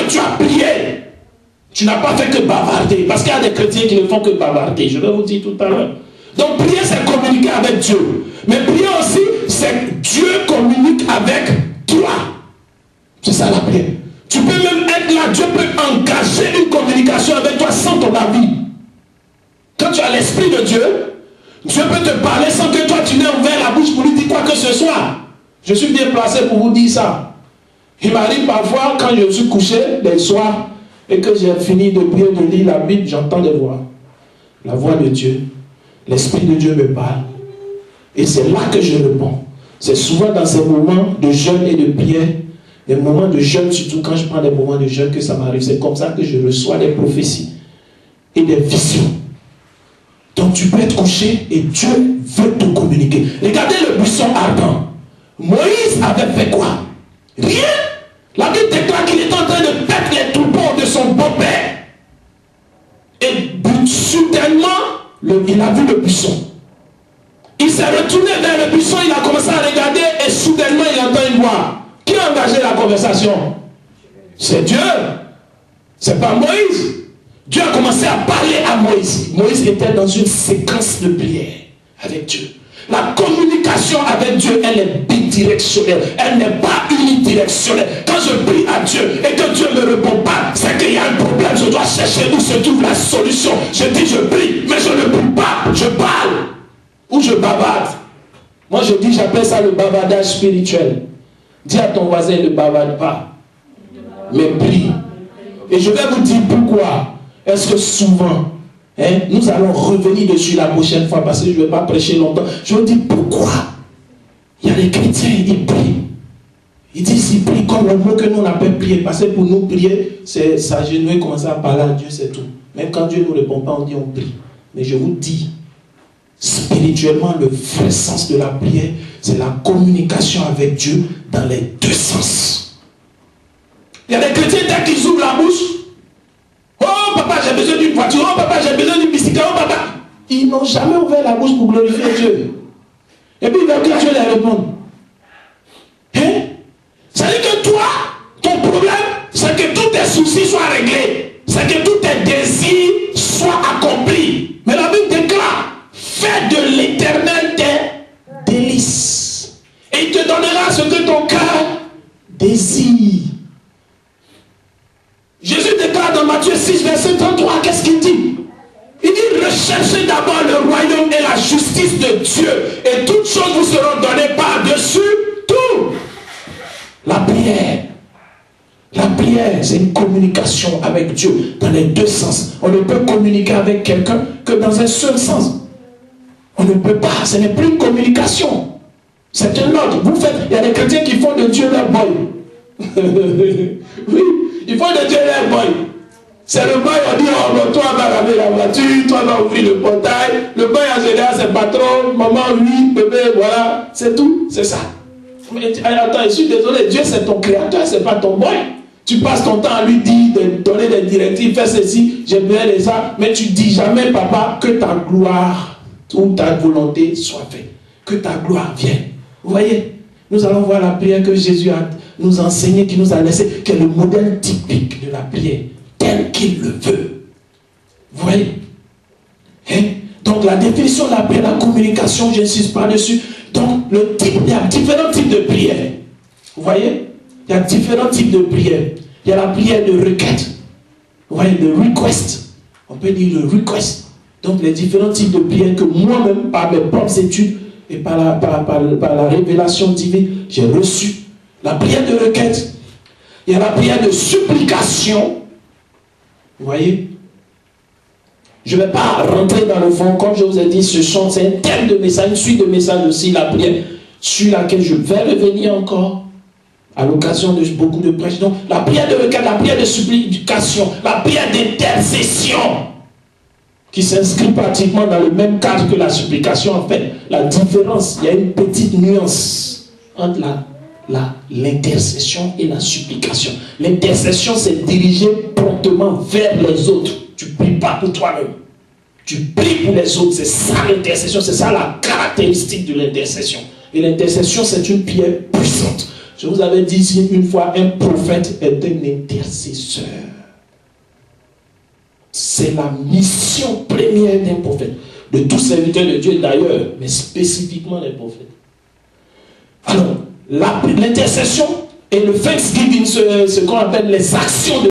que tu as prié, tu n'as pas fait que bavarder. Parce qu'il y a des chrétiens qui ne font que bavarder. Je vais vous dire tout à l'heure. Donc prier, c'est communiquer avec Dieu. Mais prier aussi, c'est Dieu communique avec toi. C'est ça la prière. Tu peux même être là, Dieu peut engager une communication avec toi sans ton avis. Quand tu as l'Esprit de Dieu, Dieu peut te parler sans que toi tu n'aies ouvert la bouche pour lui dire quoi que ce soit. Je suis bien placé pour vous dire ça. Il m'arrive parfois quand je suis couché les soirs et que j'ai fini de prier, de lire la Bible, j'entends des voix. La voix de Dieu. L'Esprit de Dieu me parle. Et c'est là que je réponds. C'est souvent dans ces moments de jeûne et de prière, des moments de jeûne, surtout quand je prends des moments de jeûne, que ça m'arrive. C'est comme ça que je reçois des prophéties et des visions. Donc tu peux être couché et Dieu veut te communiquer. Regardez le buisson ardent. Moïse avait fait quoi? Rien. La Bible déclare qu'il était en train de perdre les troupeaux de son beau-père. Et soudainement, il a vu le buisson. Il s'est retourné vers le buisson, il a commencé à regarder et soudainement il entend une voix. Qui a engagé la conversation? C'est Dieu. C'est pas Moïse. Dieu a commencé à parler à Moïse. Moïse était dans une séquence de prière avec Dieu. La communication avec Dieu, elle est bidirectionnelle. Elle n'est pas unidirectionnelle. Quand je prie à Dieu et que Dieu ne me répond pas, c'est qu'il y a un problème. Je dois chercher où se trouve la solution. Je dis je prie, mais je ne prie pas. Je parle. Ou je bavarde. Moi je dis, j'appelle ça le bavardage spirituel. Dis à ton voisin, ne bavarde pas, mais prie. Et je vais vous dire pourquoi. Est-ce que souvent, nous allons revenir dessus la prochaine fois parce que je ne vais pas prêcher longtemps. Je vous dis pourquoi. Il y a des chrétiens, ils prient. Ils disent, ils prient comme le mot que nous on appelle prier. Parce que pour nous, prier, c'est s'agenouiller, commencer à parler à Dieu, c'est tout. Même quand Dieu ne nous répond pas, on dit on prie. Mais je vous dis, spirituellement, le vrai sens de la prière, c'est la communication avec Dieu dans les deux sens. Il y a des chrétiens, dès qu'ils ouvrent la bouche, oh papa, j'ai besoin d'une voiture, oh papa, j'ai besoin d'une bicyclette, oh papa. Ils n'ont jamais ouvert la bouche pour glorifier Dieu. Et puis, il va que Dieu les réponde. C'est-à-dire que toi, ton problème, c'est que tous tes soucis soient réglés. C'est que tous tes désirs soient accomplis. Mais la Bible déclare, fais de l'Éternel tes délices. Et il te donnera ce que ton cœur désire. Jésus déclare dans Matthieu 6, verset 33, qu'est-ce qu'il dit? Il dit, recherchez d'abord le royaume et la justice de Dieu. Et toutes choses vous seront données par-dessus tout. La prière. La prière, c'est une communication avec Dieu dans les deux sens. On ne peut communiquer avec quelqu'un que dans un seul sens. On ne peut pas, ce n'est plus une communication. C'est un ordre. Vous faites, il y a des chrétiens qui font de Dieu leur boy. Oui, ils font de Dieu leur boy. C'est le boy, on dit, oh, toi va laver la voiture, toi va ouvrir le portail. Le boy en général, c'est patron, maman, oui, bébé, voilà. C'est tout, c'est ça. Mais attends, je suis désolé, Dieu c'est ton créateur, c'est pas ton boy. Tu passes ton temps à lui dire, de donner des directives, fais ceci, j'ai besoin de ça, mais tu dis jamais, papa, que ta gloire ou ta volonté soit faite, que ta gloire vienne. Vous voyez, nous allons voir la prière que Jésus a nous enseigné, qui nous a laissé, qui est le modèle typique de la prière, tel qu'il le veut. Vous voyez, donc la définition de la prière, la communication, je n'insiste pas dessus. Donc, il y a différents types de prières. Vous voyez? Il y a différents types de prières. Il y a la prière de requête. Vous voyez, le request. On peut dire le request. Donc, les différents types de prières que moi-même, par mes propres études et par la révélation divine, j'ai reçu. La prière de requête. Il y a la prière de supplication. Vous voyez? Je ne vais pas rentrer dans le fond, comme je vous ai dit, c'est un thème de message, une suite de messages aussi, la prière, sur laquelle je vais revenir encore, à l'occasion de beaucoup de prêches. Donc, la prière de requête, la prière de supplication, la prière d'intercession, qui s'inscrit pratiquement dans le même cadre que la supplication. En fait, la différence, il y a une petite nuance entre l'intercession et la supplication. L'intercession, c'est diriger promptement vers les autres. Tu ne pries pas pour toi-même. Tu pries pour les autres. C'est ça l'intercession. C'est ça la caractéristique de l'intercession. Et l'intercession, c'est une prière puissante. Je vous avais dit ici une fois, un prophète est un intercesseur. C'est la mission première d'un prophète. De tous serviteurs de Dieu d'ailleurs, mais spécifiquement les prophètes. Alors, l'intercession et le thanksgiving, ce qu'on appelle les actions de